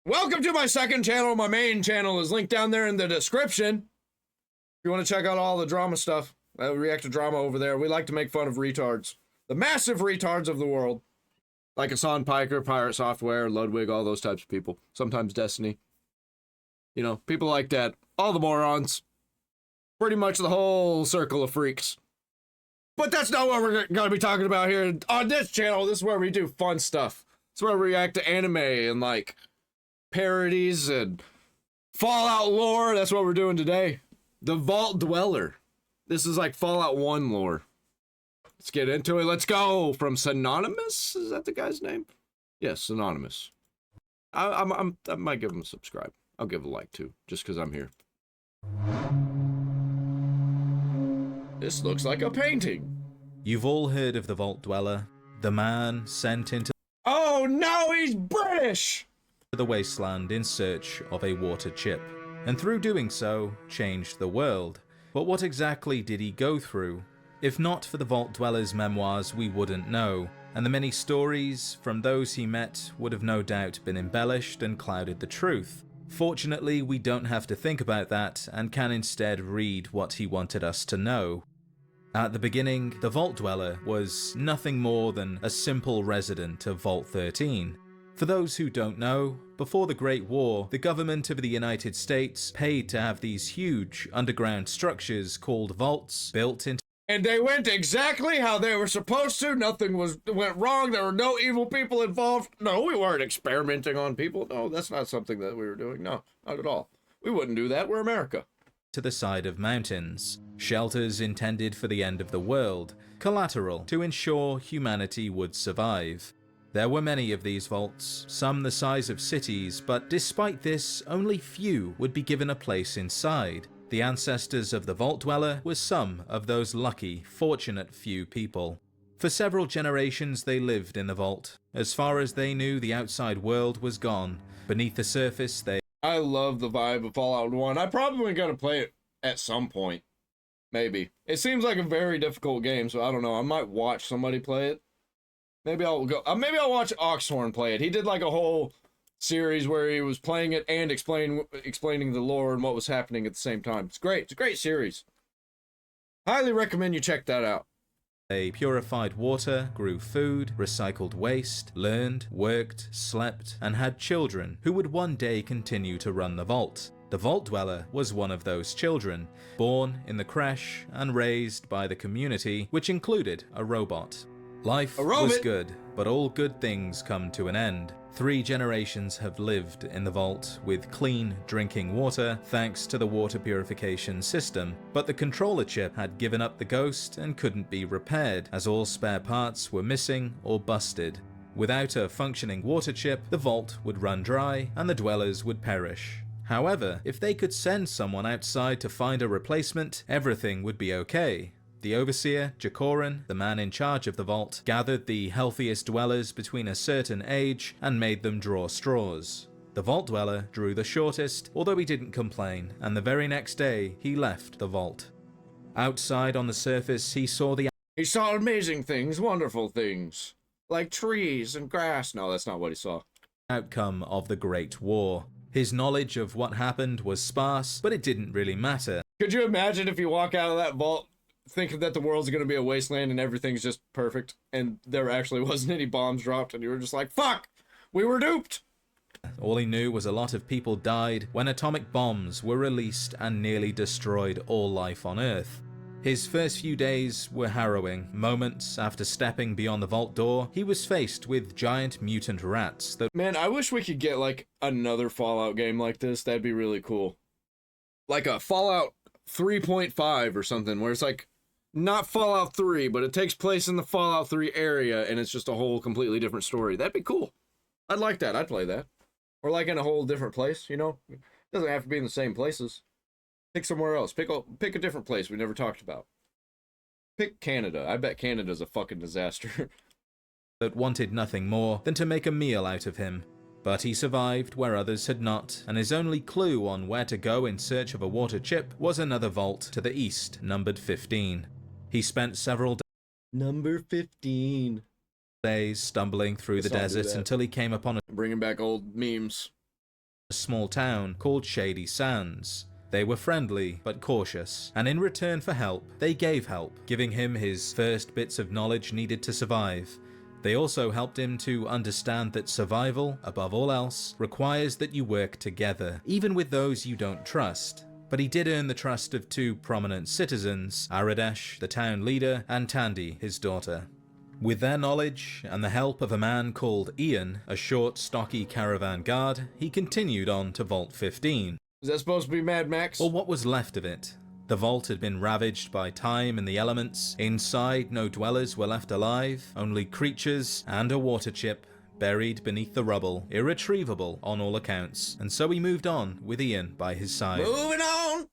Welcome to my second channel. My main channel is linked down there in the description. If you want to check out all the drama stuff, we react to drama over there. We like to make fun of retards. The massive retards of the world. Like Hassan Piker, Pirate Software, Ludwig, all those types of people. Sometimes Destiny. You know, people like that. All the morons. Pretty much the whole circle of freaks. But that's not what we're going to be talking about here on this channel. This is where we do fun stuff. It's where we react to anime and like parodies and Fallout lore. That's what we're doing today. The Vault Dweller. This is like Fallout 1 lore. Let's get into it. Let's go. From Synonymous? Is that the guy's name? Yes, Synonymous. I might give him a subscribe. I'll give a like too, just because I'm here. This looks like a painting. You've all heard of the Vault Dweller, the man sent into Oh no, he's British! the wasteland in search of a water chip, and through doing so, changed the world. But what exactly did he go through? If not for the Vault Dweller's memoirs, we wouldn't know, and the many stories from those he met would have no doubt been embellished and clouded the truth. Fortunately, we don't have to think about that, and can instead read what he wanted us to know. At the beginning, the Vault Dweller was nothing more than a simple resident of Vault 13. For those who don't know, before the Great War, the government of the United States paid to have these huge underground structures called vaults built into And they went exactly how they were supposed to. Nothing went wrong. There were no evil people involved. No, we weren't experimenting on people. No, that's not something that we were doing. No, not at all. We wouldn't do that. We're America. to the side of mountains, shelters intended for the end of the world, collateral to ensure humanity would survive. There were many of these vaults, some the size of cities, but despite this, only few would be given a place inside. The ancestors of the Vault Dweller were some of those lucky, fortunate few people. For several generations they lived in the vault. As far as they knew, the outside world was gone. Beneath the surface they I love the vibe of Fallout 1. I probably gotta play it at some point. Maybe. It seems like a very difficult game, so I don't know. I might watch somebody play it. Maybe I'll go. Maybe I'll watch Oxhorn play it. He did like a whole series where he was playing it and explaining the lore and what was happening at the same time. It's great. It's a great series. Highly recommend you check that out. They purified water, grew food, recycled waste, learned, worked, slept, and had children who would one day continue to run the vault. The Vault Dweller was one of those children, born in the creche and raised by the community, which included a robot. Life was good, but all good things come to an end. 3 generations have lived in the vault with clean drinking water thanks to the water purification system, but the controller chip had given up the ghost and couldn't be repaired as all spare parts were missing or busted. Without a functioning water chip, the vault would run dry and the dwellers would perish. However, if they could send someone outside to find a replacement, everything would be okay. The overseer, Jacoran, the man in charge of the vault, gathered the healthiest dwellers between a certain age and made them draw straws. The Vault Dweller drew the shortest, although he didn't complain, and the very next day he left the vault. Outside on the surface he saw amazing things, wonderful things, like trees and grass. No, that's not what he saw. Outcome of the Great War. His knowledge of what happened was sparse, but it didn't really matter. Could you imagine if you walk out of that vault thinking that the world's gonna be a wasteland and everything's just perfect, and there actually wasn't any bombs dropped, and you were just like, fuck, we were duped. All he knew was a lot of people died when atomic bombs were released and nearly destroyed all life on Earth. His first few days were harrowing. Moments after stepping beyond the vault door, he was faced with giant mutant rats that— Man, I wish we could get like another Fallout game like this. That'd be really cool. Like a Fallout 3.5 or something, where it's like not Fallout 3, but it takes place in the Fallout 3 area and it's just a whole completely different story. That'd be cool. I'd like that. I'd play that. Or like in a whole different place, you know? It doesn't have to be in the same places. Pick somewhere else. Pick a different place we never talked about. Pick Canada. I bet Canada's a fucking disaster. that wanted nothing more than to make a meal out of him. But he survived where others had not, and his only clue on where to go in search of a water chip was another vault to the east, numbered 15. He spent several Number 15. days stumbling through the desert until he came upon a Bringing back old memes. a small town called Shady Sands. They were friendly but cautious, and in return for help, they gave help, giving him his first bits of knowledge needed to survive. They also helped him to understand that survival, above all else, requires that you work together, even with those you don't trust. But he did earn the trust of two prominent citizens, Aradesh, the town leader, and Tandy, his daughter. With their knowledge, and the help of a man called Ian, a short, stocky caravan guard, he continued on to Vault 15. Is that supposed to be Mad Max? Or what was left of it. The vault had been ravaged by time and the elements. Inside, no dwellers were left alive, only creatures and a water chip buried beneath the rubble, irretrievable on all accounts. And so he moved on with Ian by his side. Moving on!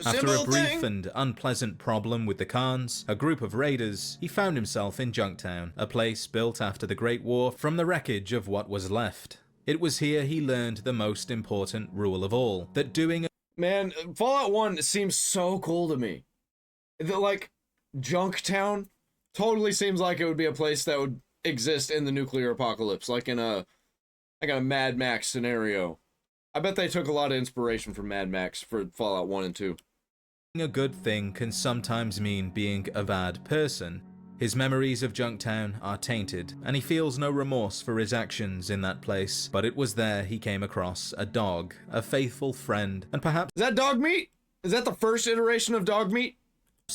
After a brief and unpleasant problem with the Khans, a group of raiders, he found himself in Junktown, a place built after the Great War from the wreckage of what was left. It was here he learned the most important rule of all, that doing Man, Fallout 1 seems so cool to me. Like, Junktown totally seems like it would be a place that would exist in the nuclear apocalypse, like in a Mad Max scenario. I bet they took a lot of inspiration from Mad Max for Fallout 1 and 2. a good thing can sometimes mean being a bad person. His memories of Junktown are tainted, and he feels no remorse for his actions in that place, but it was there he came across a dog, a faithful friend, and perhaps Is that dog meat? Is that the first iteration of dog meat?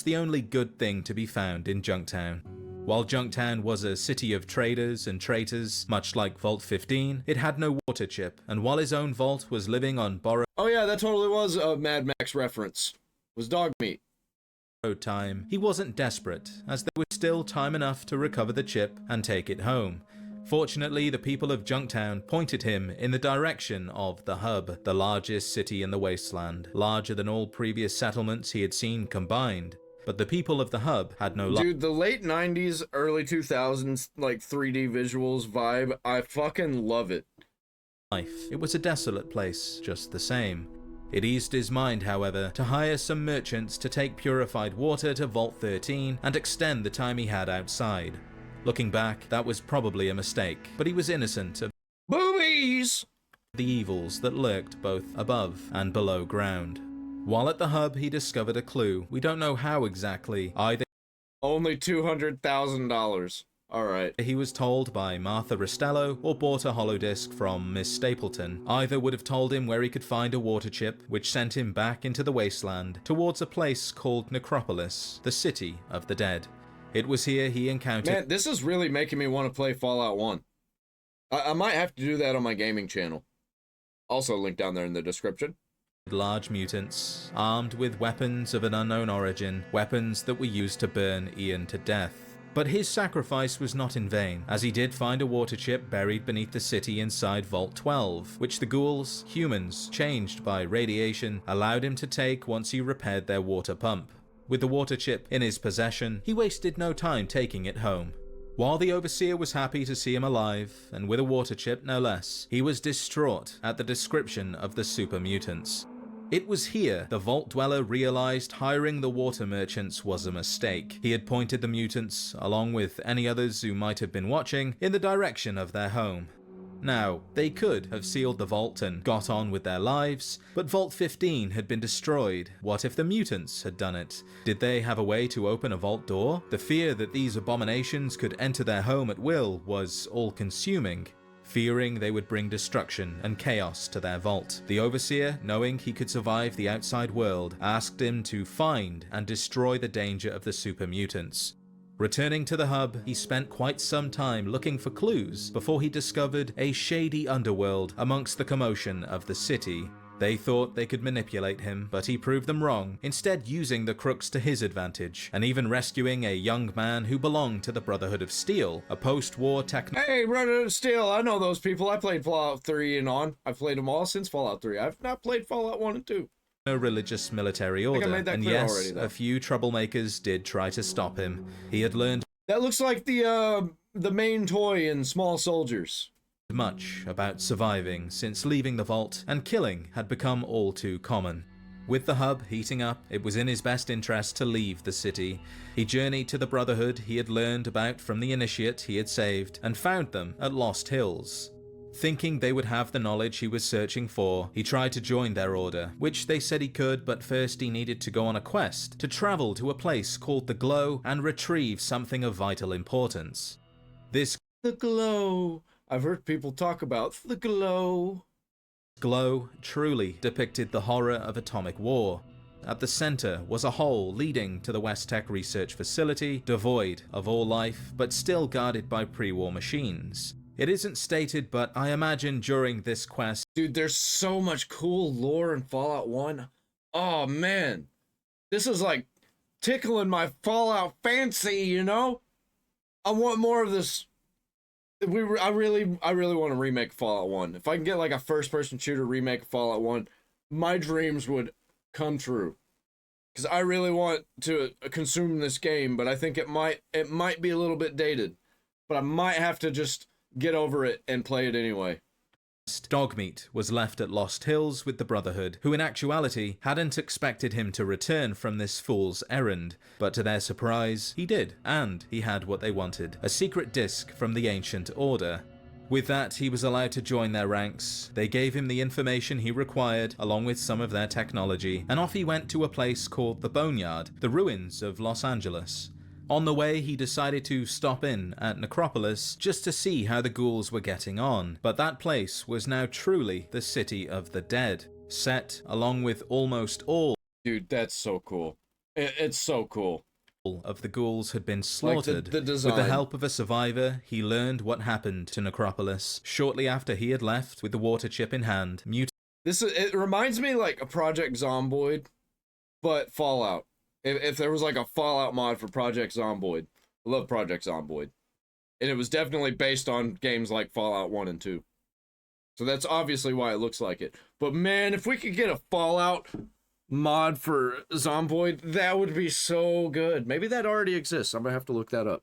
the only good thing to be found in Junktown. While Junktown was a city of traders and traitors, much like Vault 15, it had no water chip, and while his own vault was living on borrowed Oh yeah, that totally was a Mad Max reference. It was dog meat. time, he wasn't desperate, as there was still time enough to recover the chip and take it home. Fortunately, the people of Junktown pointed him in the direction of the Hub, the largest city in the wasteland, larger than all previous settlements he had seen combined. But the people of the Hub had no Dude, the late 90s, early 2000s, like 3D visuals vibe, I fucking love it. life. It was a desolate place, just the same. It eased his mind, however, to hire some merchants to take purified water to Vault 13 and extend the time he had outside. Looking back, that was probably a mistake, but he was innocent of Boobies! the evils that lurked both above and below ground. While at the Hub, he discovered a clue. We don't know how exactly. Either Only $200,000. Alright. he was told by Martha Ristello or bought a holodisc from Miss Stapleton. Either would have told him where he could find a water chip, which sent him back into the wasteland, towards a place called Necropolis, the city of the dead. It was here he encountered Man, this is really making me want to play Fallout 1. I might have to do that on my gaming channel. Also link down there in the description. large mutants, armed with weapons of an unknown origin, weapons that were used to burn Ian to death. But his sacrifice was not in vain, as he did find a water chip buried beneath the city inside Vault 12, which the ghouls, humans, changed by radiation, allowed him to take once he repaired their water pump. With the water chip in his possession, he wasted no time taking it home. While the Overseer was happy to see him alive, and with a water chip no less, he was distraught at the description of the super mutants. It was here the Vault Dweller realized hiring the water merchants was a mistake. He had pointed the mutants, along with any others who might have been watching, in the direction of their home. Now, they could have sealed the vault and got on with their lives, but Vault 15 had been destroyed. What if the mutants had done it? Did they have a way to open a vault door? The fear that these abominations could enter their home at will was all-consuming. Fearing they would bring destruction and chaos to their vault, the Overseer, knowing he could survive the outside world, asked him to find and destroy the danger of the super mutants. Returning to the Hub, he spent quite some time looking for clues before he discovered a shady underworld amongst the commotion of the city. They thought they could manipulate him, but he proved them wrong, instead using the crooks to his advantage, and even rescuing a young man who belonged to the Brotherhood of Steel, a post-war Hey, Brotherhood of Steel, I know those people. I played Fallout 3 and on. I've played them all since Fallout 3. I've not played Fallout 1 and 2. religious military order, made that and clear yes, already, though. a few troublemakers did try to stop him. He had learned That looks like the main toy in Small Soldiers. much about surviving since leaving the vault, and killing had become all too common. With the Hub heating up, it was in his best interest to leave the city. He journeyed to the Brotherhood he had learned about from the Initiate he had saved, and found them at Lost Hills. Thinking they would have the knowledge he was searching for, he tried to join their order, which they said he could, but first he needed to go on a quest to travel to a place called the Glow and retrieve something of vital importance. This The Glow. I've heard people talk about the Glow. glow truly depicted the horror of atomic war. At the center was a hole leading to the West Tech research facility, devoid of all life, but still guarded by pre-war machines. It isn't stated, but I imagine during this quest, Dude, there's so much cool lore in Fallout 1. Oh man. This is like tickling my Fallout fancy, you know? I want more of this. I really want to remake Fallout 1. If I can get like a first-person shooter remake of Fallout 1, my dreams would come true. Because I really want to consume this game, but I think it might be a little bit dated. But I might have to just get over it and play it anyway. Dogmeat was left at Lost Hills with the Brotherhood, who in actuality hadn't expected him to return from this fool's errand, but to their surprise, he did, and he had what they wanted, a secret disc from the Ancient Order. With that, he was allowed to join their ranks. They gave him the information he required, along with some of their technology, and off he went to a place called the Boneyard, the ruins of Los Angeles. On the way, he decided to stop in at Necropolis just to see how the ghouls were getting on, but that place was now truly the city of the dead, set along with almost all Dude, that's so cool. It's so cool. of the ghouls had been slaughtered. the design. With the help of a survivor, he learned what happened to Necropolis. Shortly after he had left, with the water chip in hand, It reminds me like a Project Zomboid, but Fallout. If there was like a Fallout mod for Project Zomboid. I love Project Zomboid. And it was definitely based on games like Fallout 1 and 2. So that's obviously why it looks like it. But man, if we could get a Fallout mod for Zomboid, that would be so good. Maybe that already exists. I'm gonna have to look that up.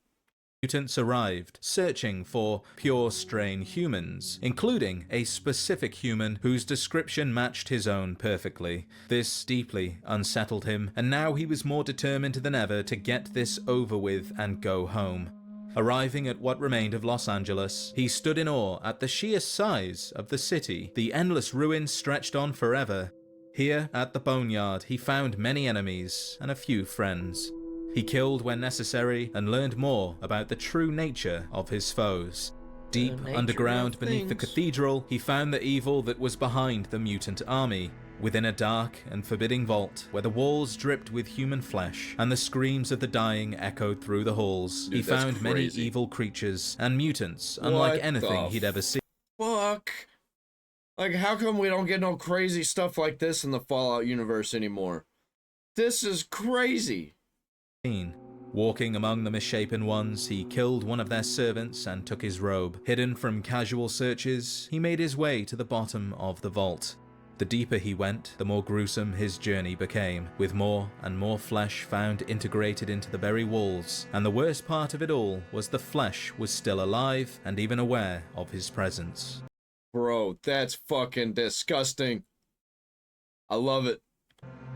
mutants arrived, searching for pure strain humans, including a specific human whose description matched his own perfectly. This deeply unsettled him, and now he was more determined than ever to get this over with and go home. Arriving at what remained of Los Angeles, he stood in awe at the sheer size of the city. The endless ruins stretched on forever. Here, at the Boneyard, he found many enemies and a few friends. He killed when necessary and learned more about the true nature of his foes. Deep underground beneath the cathedral, he found the evil that was behind the mutant army. Within a dark and forbidding vault, where the walls dripped with human flesh and the screams of the dying echoed through the halls, Dude, he that's found many crazy. evil creatures and mutants unlike What anything the he'd ever seen. Fuck. Like, how come we don't get no crazy stuff like this in the Fallout universe anymore? This is crazy. Walking among the misshapen ones, he killed one of their servants and took his robe. Hidden from casual searches, he made his way to the bottom of the vault. The deeper he went, the more gruesome his journey became, with more and more flesh found integrated into the very walls, and the worst part of it all was the flesh was still alive and even aware of his presence. Bro, that's fucking disgusting. I love it.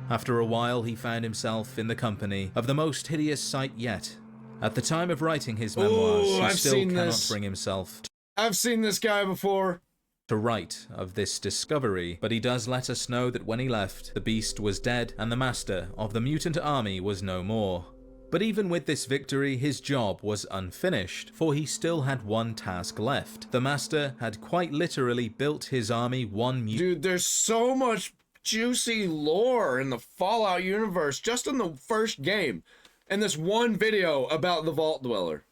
After a while, he found himself in the company of the most hideous sight yet. At the time of writing his memoirs, Ooh, he I've still seen cannot this. bring himself I've seen this guy before. to write of this discovery, but he does let us know that when he left, the beast was dead and the master of the mutant army was no more. But even with this victory, his job was unfinished, for he still had one task left. The master had quite literally built his army one Dude, there's so much juicy lore in the Fallout universe just in the first game. And this one video about the Vault Dweller.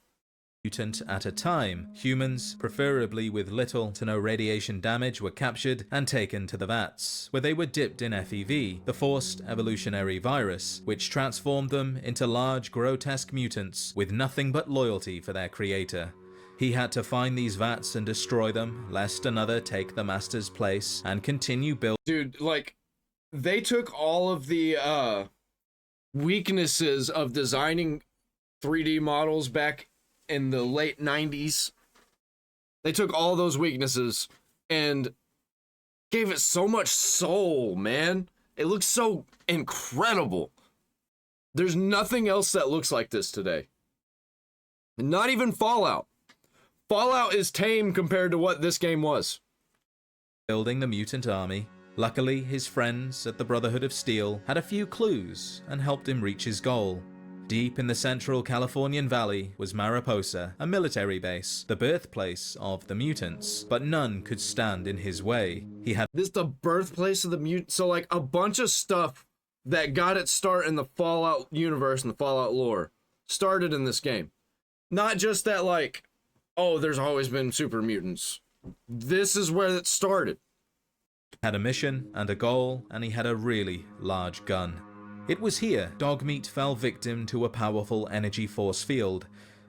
mutant at a time. Humans, preferably with little to no radiation damage, were captured and taken to the vats, where they were dipped in FEV, the forced evolutionary virus, which transformed them into large, grotesque mutants with nothing but loyalty for their creator. He had to find these vats and destroy them, lest another take the master's place and continue building. Dude, like, they took all of the weaknesses of designing 3D models back in the late 90s. They took all those weaknesses and gave it so much soul, man. It looks so incredible. There's nothing else that looks like this today. Not even Fallout. Fallout is tame compared to what this game was. building the mutant army. Luckily, his friends at the Brotherhood of Steel had a few clues and helped him reach his goal. Deep in the central Californian valley was Mariposa, a military base, the birthplace of the mutants, but none could stand in his way. He had This is the birthplace of the mutant. So, like, a bunch of stuff that got its start in the Fallout universe and the Fallout lore started in this game. Not just that, like, oh, there's always been super mutants. This is where it started. had a mission and a goal, and he had a really large gun. It was here Dogmeat fell victim to a powerful energy force field,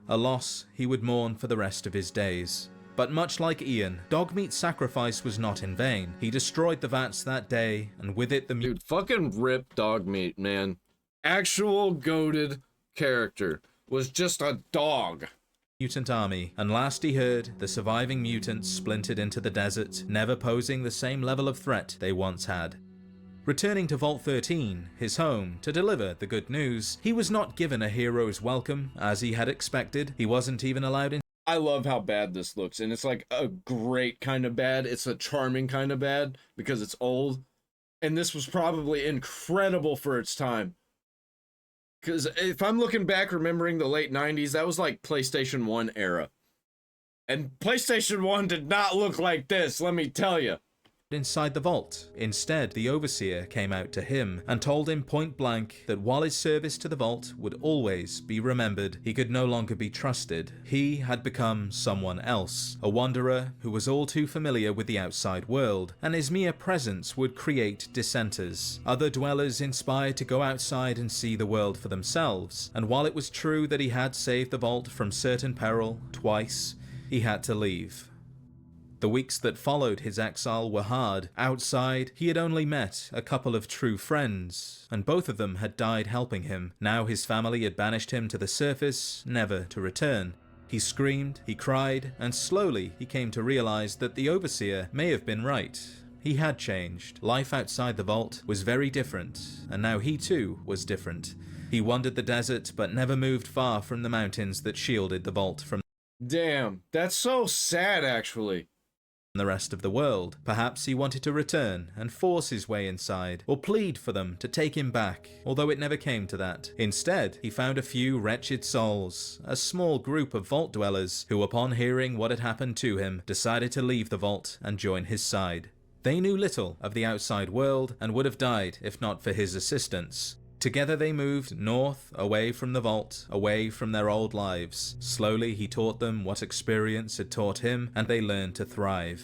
a loss he would mourn for the rest of his days. But much like Ian, Dogmeat's sacrifice was not in vain. He destroyed the vats that day, and with it the Dude, fucking rip Dogmeat, man. Actual goated character. Was just a dog. mutant army, and last he heard, the surviving mutants splintered into the desert, never posing the same level of threat they once had. Returning to Vault 13, his home, to deliver the good news, he was not given a hero's welcome, as he had expected. He wasn't even allowed in. I love how bad this looks, and it's like a great kind of bad. It's a charming kind of bad because it's old, and this was probably incredible for its time. Because if I'm looking back, remembering the late 90s, that was like PlayStation 1 era. And PlayStation 1 did not look like this, let me tell you. Inside the vault. Instead, the Overseer came out to him and told him point blank that while his service to the vault would always be remembered, he could no longer be trusted. He had become someone else, a wanderer who was all too familiar with the outside world, and his mere presence would create dissenters, other dwellers inspired to go outside and see the world for themselves. And while it was true that he had saved the vault from certain peril twice, he had to leave. The weeks that followed his exile were hard. Outside, he had only met a couple of true friends, and both of them had died helping him. Now his family had banished him to the surface, never to return. He screamed, he cried, and slowly he came to realize that the Overseer may have been right. He had changed. Life outside the vault was very different, and now he too was different. He wandered the desert, but never moved far from the mountains that shielded the vault from Damn, that's so sad, actually. the rest of the world. Perhaps he wanted to return and force his way inside, or plead for them to take him back, although it never came to that. Instead, he found a few wretched souls, a small group of vault dwellers, who upon hearing what had happened to him, decided to leave the vault and join his side. They knew little of the outside world, and would have died if not for his assistance. Together they moved north, away from the vault, away from their old lives. Slowly he taught them what experience had taught him, and they learned to thrive.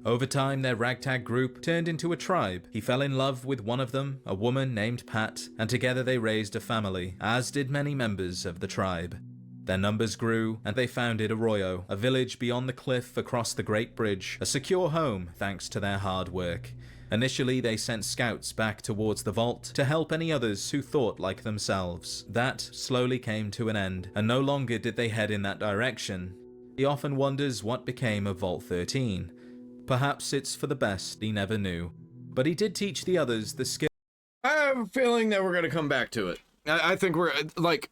Over time, their ragtag group turned into a tribe. He fell in love with one of them, a woman named Pat, and together they raised a family, as did many members of the tribe. Their numbers grew, and they founded Arroyo, a village beyond the cliff across the Great Bridge, a secure home thanks to their hard work. Initially, they sent scouts back towards the vault to help any others who thought like themselves. That slowly came to an end, and no longer did they head in that direction. He often wonders what became of Vault 13. Perhaps it's for the best, he never knew. But he did teach the others the skill. I have a feeling that we're going to come back to it. I think we're, like,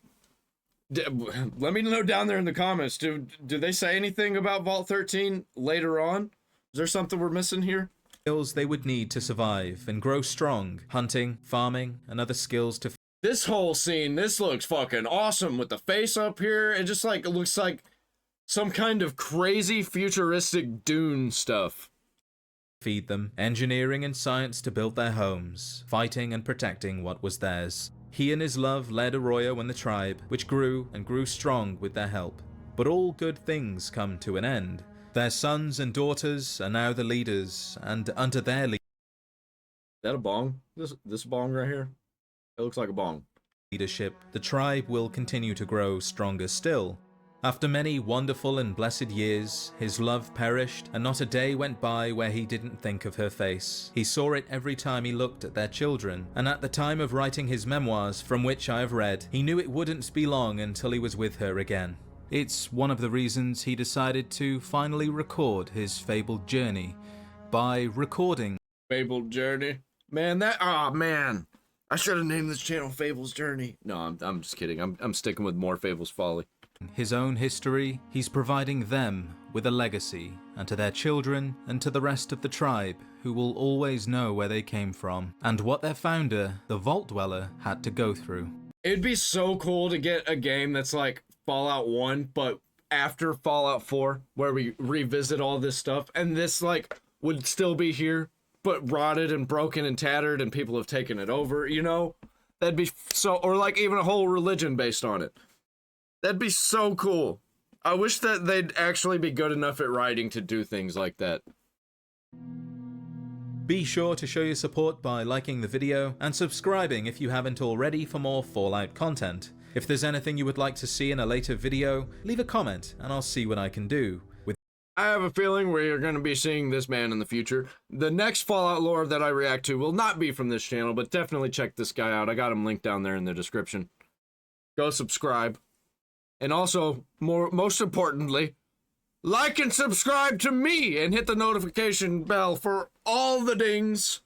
let me know down there in the comments. Do they say anything about Vault 13 later on? Is there something we're missing here? Skills they would need to survive and grow strong, hunting, farming, and other skills to This whole scene, this looks fucking awesome with the face up here. It just like, it looks like some kind of crazy futuristic Dune stuff. feed them, engineering and science to build their homes, fighting and protecting what was theirs. He and his love led Arroyo and the tribe, which grew and grew strong with their help. But all good things come to an end. Their sons and daughters are now the leaders, and under their Is that a bong? This bong right here? It looks like a bong. leadership, the tribe will continue to grow stronger still. After many wonderful and blessed years, his love perished, and not a day went by where he didn't think of her face. He saw it every time he looked at their children, and at the time of writing his memoirs, from which I have read, he knew it wouldn't be long until he was with her again. It's one of the reasons he decided to finally record his fabled journey. By recording Fabled Journey. Man, that, oh man. I should have named this channel Fable's Journey. No, I'm just kidding. I'm sticking with more Fable's Folly. his own history, he's providing them with a legacy, and to their children and to the rest of the tribe, who will always know where they came from and what their founder, the Vault Dweller, had to go through. It'd be so cool to get a game that's like Fallout 1, but after Fallout 4, where we revisit all this stuff, and this like would still be here, but rotted and broken and tattered, and people have taken it over, you know? That'd be so, or like even a whole religion based on it. That'd be so cool. I wish that they'd actually be good enough at writing to do things like that. Be sure to show your support by liking the video and subscribing if you haven't already for more Fallout content. If there's anything you would like to see in a later video, leave a comment and I'll see what I can do. I have a feeling we're going to be seeing this man in the future. The next Fallout lore that I react to will not be from this channel, but definitely check this guy out. I got him linked down there in the description. Go subscribe. And also, most importantly, like and subscribe to me and hit the notification bell for all the dings.